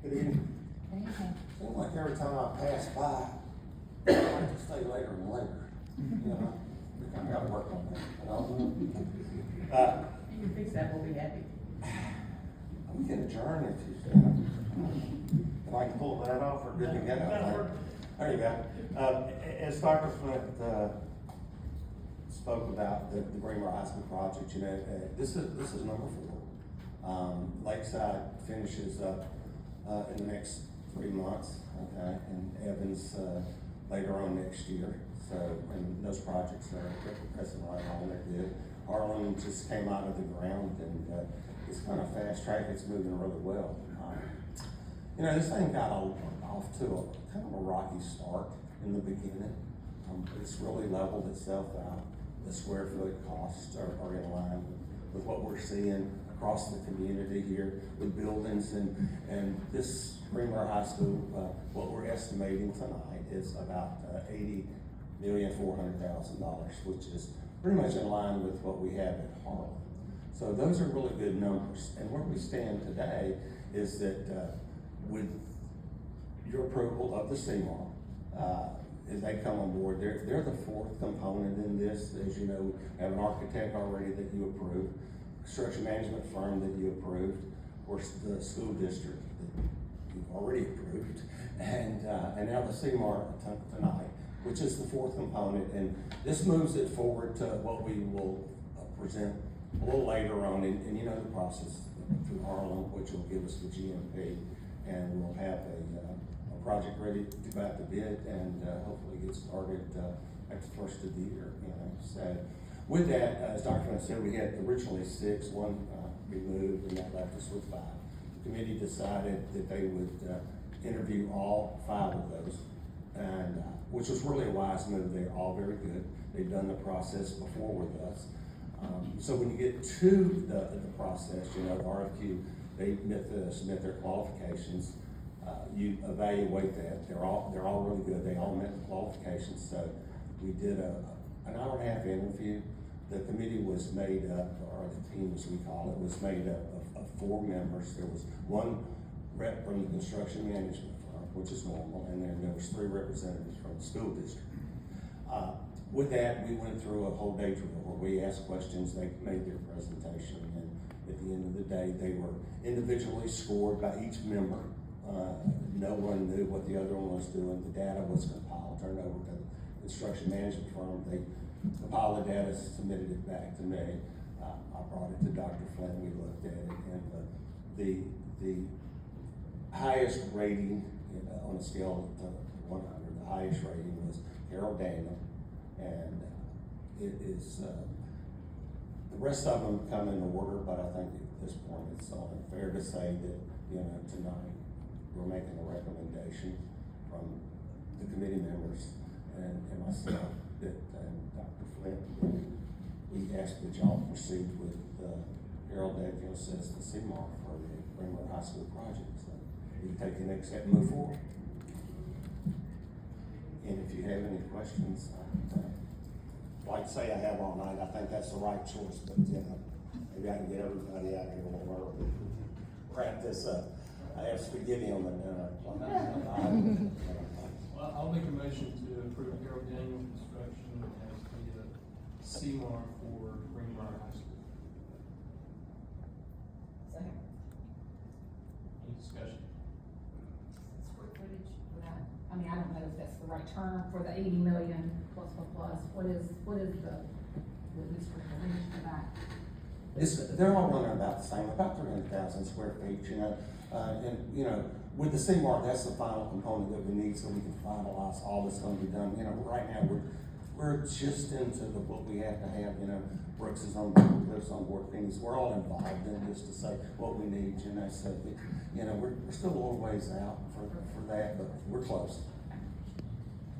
Good evening. Seems like every time I pass by, I like to stay later and later. You know, we kind of got to work on that, you know? You can fix that, we'll be happy. We can adjourn if you, if I can pull that off, or good to go. There you go. As Dr. Flint, spoke about the Greenbrier High School project, you know, this is number 4. Lakeside finishes up, in the next 3 months, okay, and Evans, later on next year. So, and those projects are progressing right along, they're good. Harlan just came out of the ground, and, it's kind of fast track, it's moving really well. You know, this thing got off to a kind of a rocky start in the beginning. It's really leveled itself out. The square foot costs are in line with what we're seeing across the community here with buildings, and this Greenbrier High School, what we're estimating tonight is about $80,400,000, which is pretty much in line with what we have at Harlan. So those are really good numbers. And where we stand today is that with your approval of the CMAR, as they come on board, they're the 4th component in this. As you know, we have an architect already that you approved, construction management firm that you approved, of course the school district that you've already approved, and now the CMAR tonight, which is the 4th component. And this moves it forward to what we will present a little later on, and you know the process through Harlan, which will give us the GMP, and we'll have a project ready to go out to bid, and hopefully get started at the first of the year. You know, so with that, as Dr. Flynn said, we had originally 6, 1 removed, and that left us with 5. The committee decided that they would interview all 5 of those, and which was really a wise move. They're all very good. They've done the process before with us. So when you get to the process, you know, RFQ, they submit their qualifications. You evaluate that. They're all really good. They all met the qualifications. So we did an hour-and-a-half interview. The committee was made up, or the team as we call it, was made up of 4 members. There was 1 rep from the construction management firm, which is normal, and then there was 3 representatives from the school district. With that, we went through a whole day drill where we asked questions, they made their presentation, and at the end of the day, they were individually scored by each member. No one knew what the other one was doing. The data was compiled, turned over to the construction management firm. They compiled the data, submitted it back to me. I brought it to Dr. Flynn, we looked at it, and the highest rating on a scale of 100, the highest rating was Harold Daniel. And it is, the rest of them come in order, but I think at this point it's only fair to say that, you know, tonight we're making a recommendation from the committee members and myself that, and Dr. Flint, we ask that y'all proceed with Harold Daniel says the CMAR for the Greenbrier High School project. So you can take the next step and move forward. And if you have any questions, like I say, I have all night. I think that's the right choice, but you know, maybe I can get everybody out here a little early. Wrap this up. I have spaghetti on the dinner. Well, I'll make a motion to approve Harold Daniel Construction as the CMAR for Greenbrier High School. Second. Any discussion? Square footage for that, I mean, I don't know if that's the right term for the 80 million plus. What is the least square footage for that? They're all running about the same, about 300,000 square feet, you know. And you know, with the CMAR, that's the final component that we need so we can finalize all that's going to be done. You know, right now we're just into what we have to have. You know, Brooks is on board, Cliff's on board, things. We're all involved in this to say what we need. You know, so that, you know, we're still a little ways out for that, but we're close.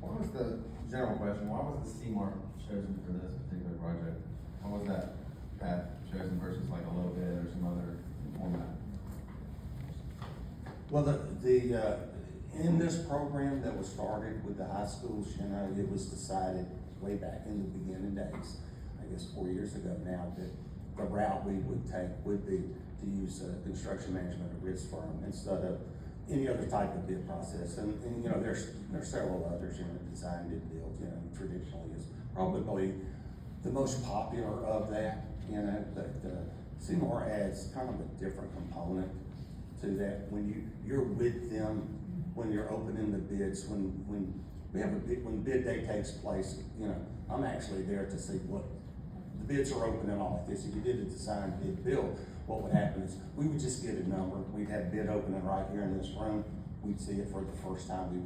What was the general question? Why was the CMAR chosen for this particular project? Why was that path chosen versus like a little bit or some other format? Well, in this program that was started with the high schools, you know, it was decided way back in the beginning days, I guess 4 years ago now, that the route we would take would be to use a construction management risk firm instead of any other type of bid process. And, you know, there's several others, you know, design bid deals, you know, traditionally is probably the most popular of that, you know, but, Seymour adds kind of a different component to that. When you're with them, when you're opening the bids, when we have when bid day takes place, you know, I'm actually there to see what, the bids are open and all like this. If you did a design bid build, what would happen is, we would just get a number, we'd have bid opening right here in this room, we'd see it for the first time, we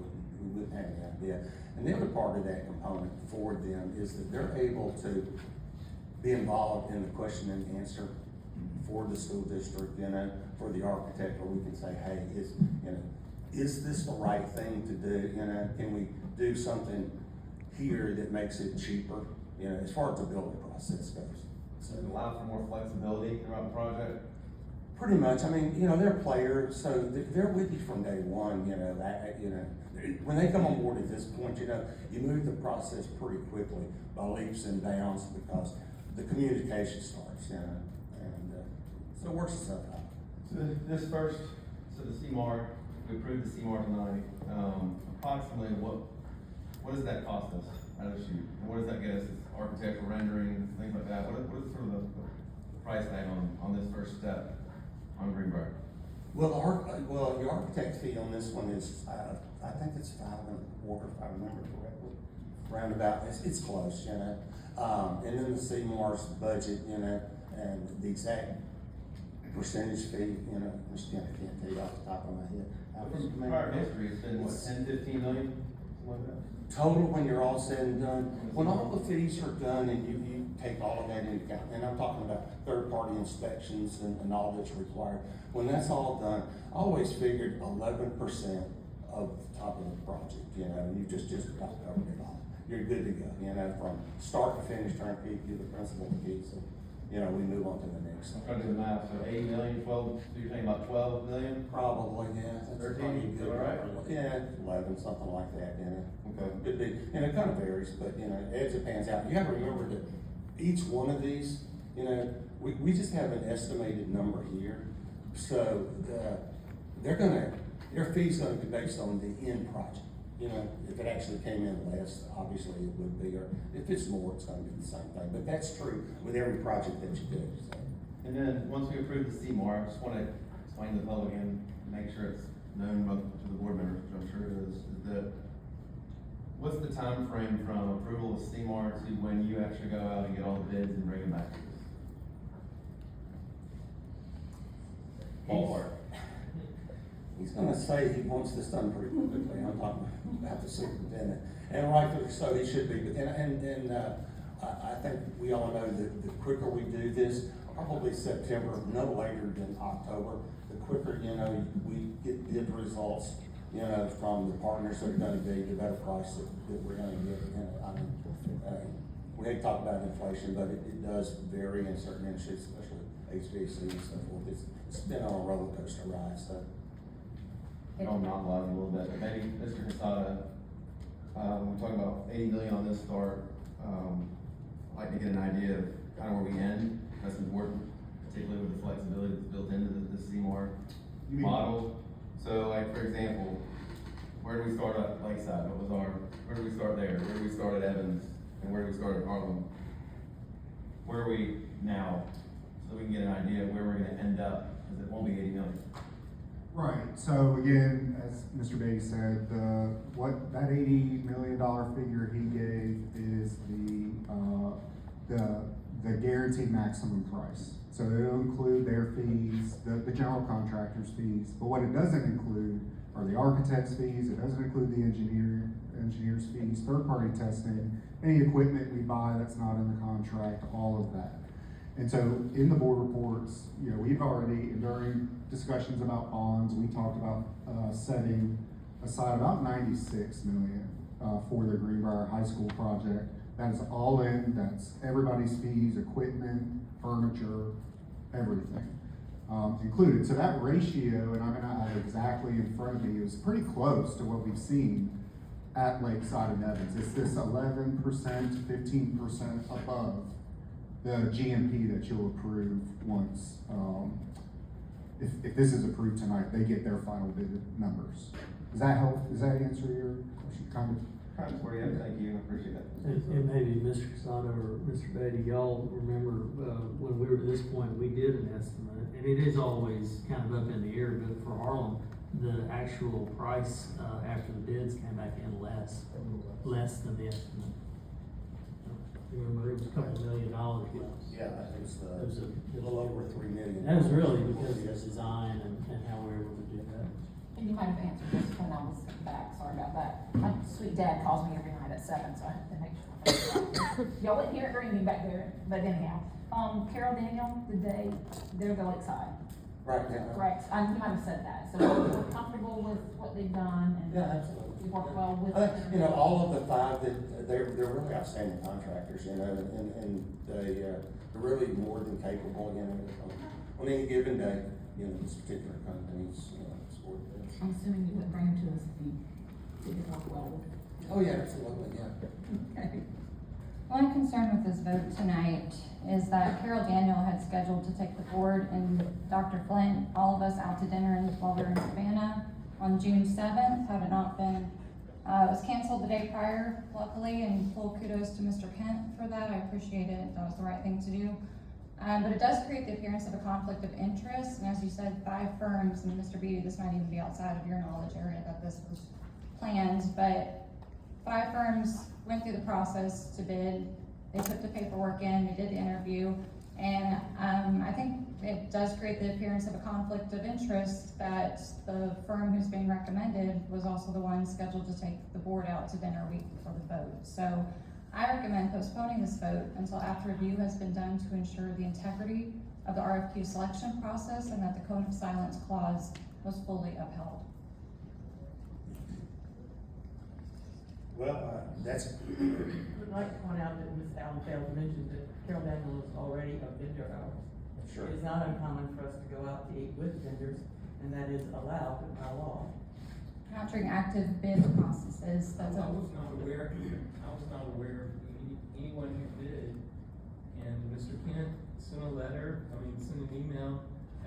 wouldn't have any idea. And the other part of that component for them is that they're able to be involved in the question and answer for the school district, you know, for the architect, or we can say, hey, is this the right thing to do, you know, can we do something here that makes it cheaper, you know, as far as the building process goes. So it allows for more flexibility throughout the project? Pretty much, I mean, you know, they're players, so they're with you from day one, you know, when they come on board at this point, you know, you move the process pretty quickly by leaps and bounds because the communication starts, you know, and, so it works itself out. So the CMAR, we approved the CMAR tonight, approximately what does that cost us out of the chute? And what does that get us as architectural rendering, things like that? What is sort of the price tag on this first step on Greenbrier? Well, the architect fee on this one is, I think it's $5.25, if I remember correctly, roundabout, it's close, you know. And then the CMAR's budget, you know, and the exact percentage fee, you know, I can't tell you off the top of my head. From prior history, it's been what, 10, 15 million, something like that? Total, when you're all said and done, when all the fees are done and you take all of that into account, and I'm talking about third-party inspections and all that's required, when that's all done, I always figured 11% of the top of the project, you know, and you just about covered it all. You're good to go, you know, from start to finish, turnkey, you're the principal key, so, you know, we move on to the next. I'm trying to do the math, so 8 million, 12, so you're saying about 12 million? Probably, yeah. That's 13, probably good. all right? Yeah, 11, something like that, you know. Okay. Could be, and it kind of varies, but, you know, as it pans out, you gotta remember that each one of these, you know, we just have an estimated number here. So, their fee's gonna be based on the end project. You know, if it actually came in less, obviously it would be, or if it's more, it's gonna be the same thing. But that's true with every project that you do, so. And then, once we approve the CMAR, I just wanna explain to the public and make sure it's known to the board members, which I'm sure it is that what's the time frame from approval of CMAR to when you actually go out and get all the bids and bring them back to us? Ballpark. He's gonna say he wants this done pretty quickly, I'm talking about the superintendent, and rightfully so, he should be, but, I think we all know that the quicker we do this, probably September, no later than October, the quicker, you know, we get bid results, you know, from the partners that are gonna be, the better price that we're gonna get, you know, I mean, we hate to talk about inflation, but it does vary in certain industries, especially HVAC and so forth, it's been on a roller coaster ride, so. I'll monopolize a little bit, but maybe Mr. Casada, we're talking about 80 million on this start. I'd like to get an idea of kind of where we end. That's important, particularly with the flexibility that's built into the CMAR model. So, like, for example, where do we start at Lakeside? Where do we start there? Where do we start at Evans? And where do we start at Harlem? Where are we now? So we can get an idea of where we're gonna end up, because it won't be 80 million. Right, so again, as Mr. Beatty said, what that $80 million figure he gave is the guaranteed maximum price. So it'll include their fees, the general contractor's fees, but what it doesn't include are the architect's fees, it doesn't include the engineer's fees, third-party testing, any equipment we buy that's not in the contract, all of that. And so in the board reports, you know, we've already, during discussions about bonds, we talked about setting aside about 96 million for the Greenbrier High School project. That is all in, that's everybody's fees, equipment, furniture, everything included. So that ratio, and I'm gonna have it exactly in front of me, is pretty close to what we've seen at Lakeside and Evans. It's this 11%, 15% above the GMP that you'll approve once if this is approved tonight, they get their final bid numbers. Does that help? Does that answer your question, kind of? Kind of where you at, thank you, I appreciate that. And maybe Mr. Casado or Mr. Beatty, y'all remember, when we were at this point, we did an estimate, and it is always kind of up in the air, but for Harlem, the actual price, after the bids came back in less than the estimate. You remember, it was a couple $1 million. Yeah, it was, It was a little over 3 million. That was really because of the design and how we were able to do that. And you might have answered this when I was back, sorry about that. My sweet dad calls me every night at 7, so I have to make sure. Y'all wouldn't hear it ringing back there, but anyhow. Carol Daniel, they're the Lakeside, Right now. correct? You might have said that, so we're comfortable with what they've done and Yeah, absolutely. we work well with. I think, all of the 5 that, they're really outstanding contractors, and they're really more than capable, on any given day, this particular company's, scored this. I'm assuming you wouldn't bring them to us if you didn't work well with it. Oh, yeah, absolutely, yeah. Okay. One concern with this vote tonight is that Carol Daniel had scheduled to take the board and Dr. Flint, all of us out to dinner while we were in Savannah on June 7th, had it not been, it was canceled the day prior, luckily, and full kudos to Mr. Kent for that. I appreciate it. That was the right thing to do. But it does create the appearance of a conflict of interest, and as you said, 5 firms, and Mr. Beatty, this might even be outside of your knowledge area that this was planned, but 5 firms went through the process to bid. They put the paperwork in, we did the interview, and I think it does create the appearance of a conflict of interest that the firm who's being recommended was also the one scheduled to take the board out to dinner a week before the vote. So I recommend postponing this vote until after review has been done to ensure the integrity of the RFQ selection process and that the code of silence clause was fully upheld. Well, that's, I'd like to point out that Ms. Allen failed to mention that Carol Daniel is already a vendor of ours. sure. It is not uncommon for us to go out to eat with vendors, and that is allowed by law. Not during active bid processes, that's I a, was not aware of anyone who bid, and Mr. Kent sent an email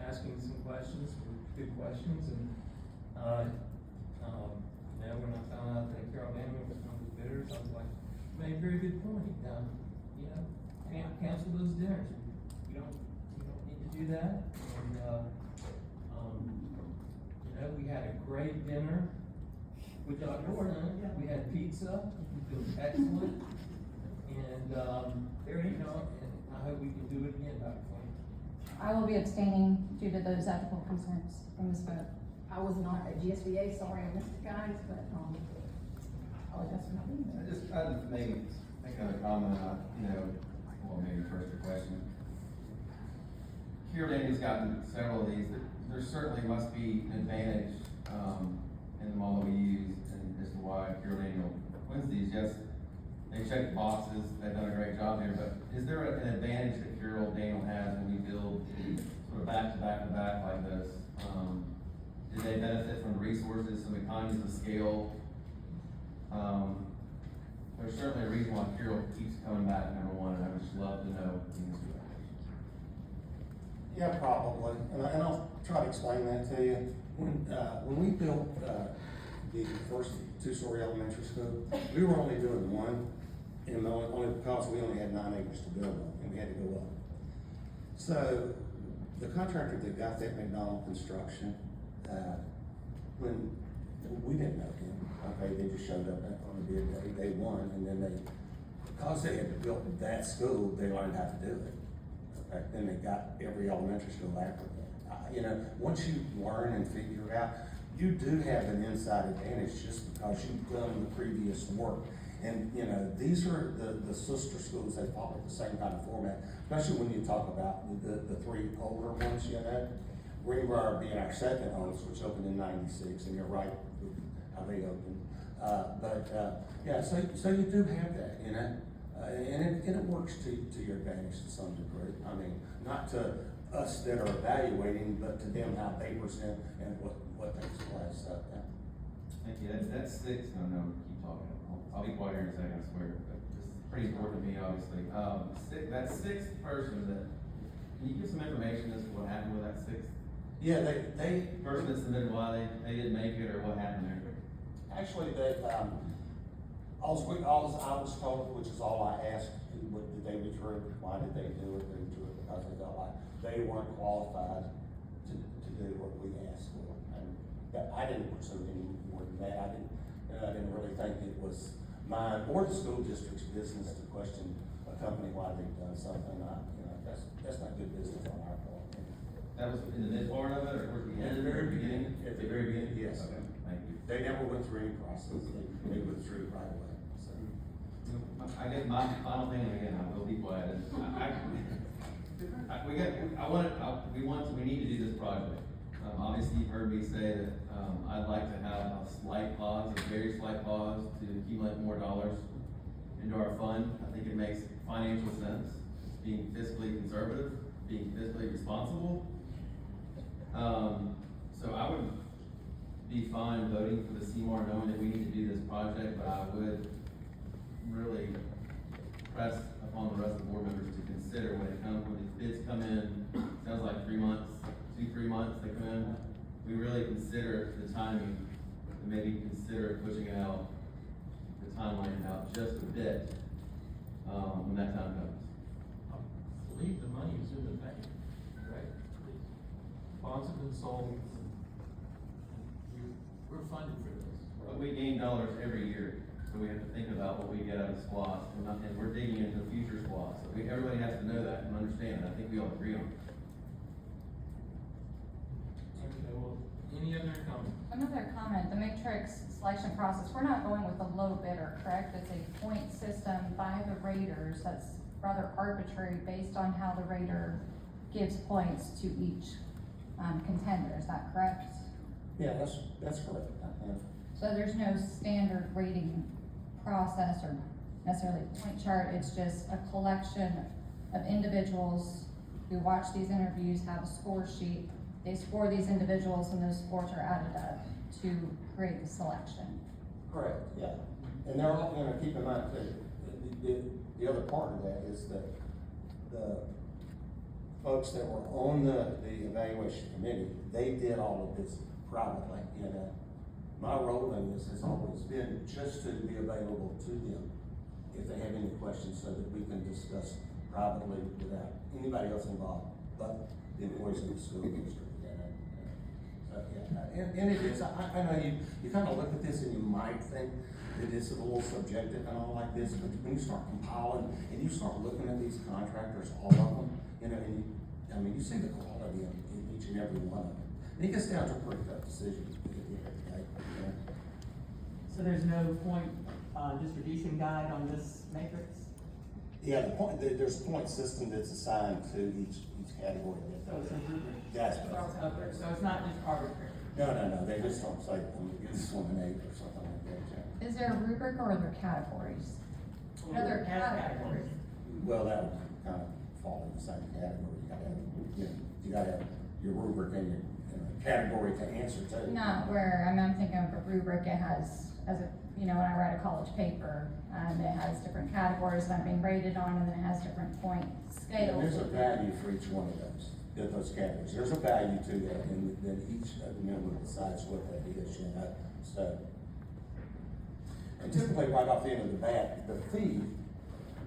asking some questions, good questions, and, when I found out that Carol Daniel was one of the bidders, I was like, made a very good point, cancel those dinners, you don't need to do that, and, we had a great dinner with Dr. Flint, we had pizza, it was excellent, and, and I hope we can do it again, Dr. Flint. I will be abstaining due to those ethical concerns from this vote. I was not at GSBA, sorry I missed it, guys, but, apologize for not being there. I'd maybe make another comment, well, maybe first a question. Carol Daniel's gotten several of these, there certainly must be an advantage, in the model we use, and as to why Carol Daniel wins these. Yes, they check the boxes, they've done a great job here, but is there an advantage that Carol Daniel has when we build sort of back to back to back like this? Do they benefit from the resources, some economies of scale? There's certainly a reason why Carol keeps coming back, number one, and I would just love to know the answer to that question. Yeah, probably, and I'll try to explain that to you. When we built, the first 2-story elementary school, we were only doing one, and only because we only had 9 acres to build on, and we had to go up. So, the contractor that got that McDonald construction, when, we didn't know him, okay, they just showed up on the bid day, they won, and then because they had built that school, they learned how to do it. Okay, then they got every elementary school after that. Once you learn and figure out, you do have an inside advantage just because you've done the previous work. And, these are the sister schools, they follow the same kind of format, especially when you talk about the 3 older ones, Greenbrier being our second oldest, which opened in '96, and you're right with how they opened. So you do have that, and it works to your advantage to some degree. I mean, not to us that are evaluating, but to them how they present and what takes place. Thank you, that's 6, no, keep talking, I'll be quiet here in a second, I swear, but this is pretty important to me, obviously. That 6th person, can you give some information as to what happened with that 6th Yeah, they, Person that submitted why they didn't make it or what happened there? actually, all I was told, which is all I asked, what did they withdrew, why did they do it? They withdrew it because they felt like they weren't qualified to do what we asked for. And that, I didn't pursue any more than that. I didn't really think it was mine or the school district's business to question a company why they've done something. That's not good business on our part. That was in the mid part of it, or towards the end? At the very beginning. At the very beginning? Yes. Okay, thank you. They never went through any process. They withdrew right away, so. I guess my final thing, and again, I will be quiet, is we need to do this project. Obviously, you've heard me say that, I'd like to have a slight pause, a very slight pause to accumulate more dollars into our fund. I think it makes financial sense, being fiscally conservative, being fiscally responsible. So I would be fine voting for the Seymour, knowing that we need to do this project, but I would really press upon the rest of the board members to consider when these bids come in, sounds like 3 months, 2-3 months, they come in, we really consider the timing, and maybe consider pushing it out, the timeline out just a bit, when that time comes. I believe the money is in the bank, right? Bonds have been sold. We're funded for this. But we gain dollars every year, so we have to think about what we get out of SPOS, and we're digging into future SPOS. So everybody has to know that and understand, I think we all agree on it. Okay, well, any other comments? Another comment, the matrix selection process, we're not going with a low bidder, correct? It's a point system by the raters that's rather arbitrary based on how the rater gives points to each contender, is that correct? Yeah, that's correct. So there's no standard rating process or necessarily point chart, it's just a collection of individuals who watch these interviews, have a score sheet, they score these individuals and those scores are added up to create the selection. Correct, yeah. And they're all, keep in mind, the other part of that is that the folks that were on the evaluation committee, they did all of this privately, My role in this has always been just to be available to them if they have any questions, so that we can discuss privately without anybody else involved, but the employees of the school district. And it is, I know you kind of look at this and you might think that it's a little subjective and all like this, but when you start compiling and you start looking at these contractors, all of them, and you see the quality of each and every one of them. And it gets down to a pretty tough decision. So there's no point, distribution guide on this matrix? Yeah, there's a point system that's assigned to each category. So it's a rubric? That's So right. it's not just arbitrary? No, they just don't say, this one an 8 or something like that. Is there a rubric or are there categories? Well, Are there it has categories? Well, that would kind of fall in the same category. You gotta have your rubric and your category to answer to. Not where, I'm thinking of a rubric, it has, when I write a college paper, it has different categories that I'm being rated on, and then it has different point And scales. there's a value for each one of those categories. There's a value to that, and then each member decides what that is, so. And typically, right off the end of the bat, the fee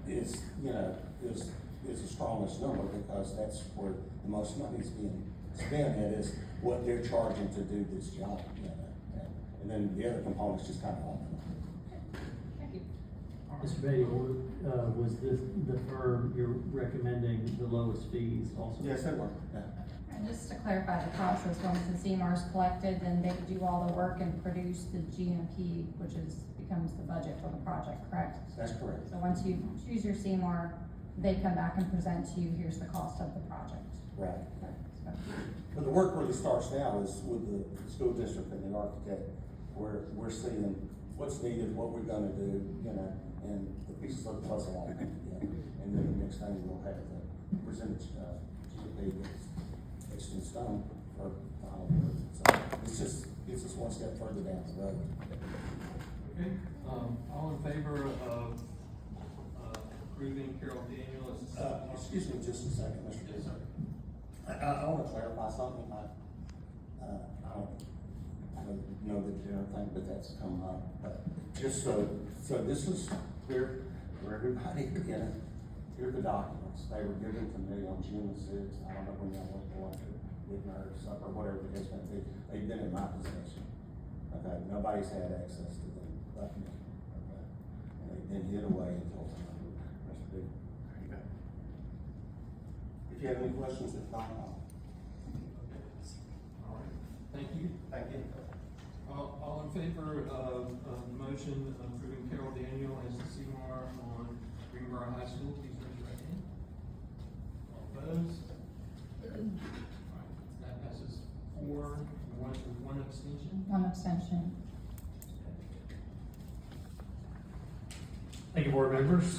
is the strongest number, because that's where the most money is being spent, and is what they're charging to do this job, And then the other components just kind of all. Thank you. Mr. Beatty, was this the firm you're recommending the lowest fees also? Yes, they were, yeah. And just to clarify the process, once the CMAR's collected, then they do all the work and produce the GMP, which becomes the budget for the project, correct? That's correct. So once you choose your CMAR, they come back and present to you, here's the cost of the project. Right. So, But the work really starts now is with the school district and the architect, where we're seeing what's needed, what we're gonna do, and the pieces of the puzzle all come together. And then the next thing we'll have the percentage, GDP that's etched in stone for final approval. So gets us one step further down the road. Okay, all in favor of, approving Carol Daniel as? Excuse me just a second, Mr. Yes, sir. I want to clarify something. I don't know the dinner thing, but that's come up, but just so this is clear for everybody, again, here are the documents, they were given to me on June the sixth, I don't know when y'all went to lunch or dinner or supper, whatever the case may be, they've been in my possession. Okay, nobody's had access to them but me, okay, and they've been hid away until tonight. Mr. Big, there you go. If you have any questions, if not, I'll. All right, thank you. Thank you. All in favor of the motion approving Carol Daniel as the CMAR on Greenboro High School, please raise your right hand. All opposed? All right, that passes 4, one abstention. One abstention. Thank you, board members.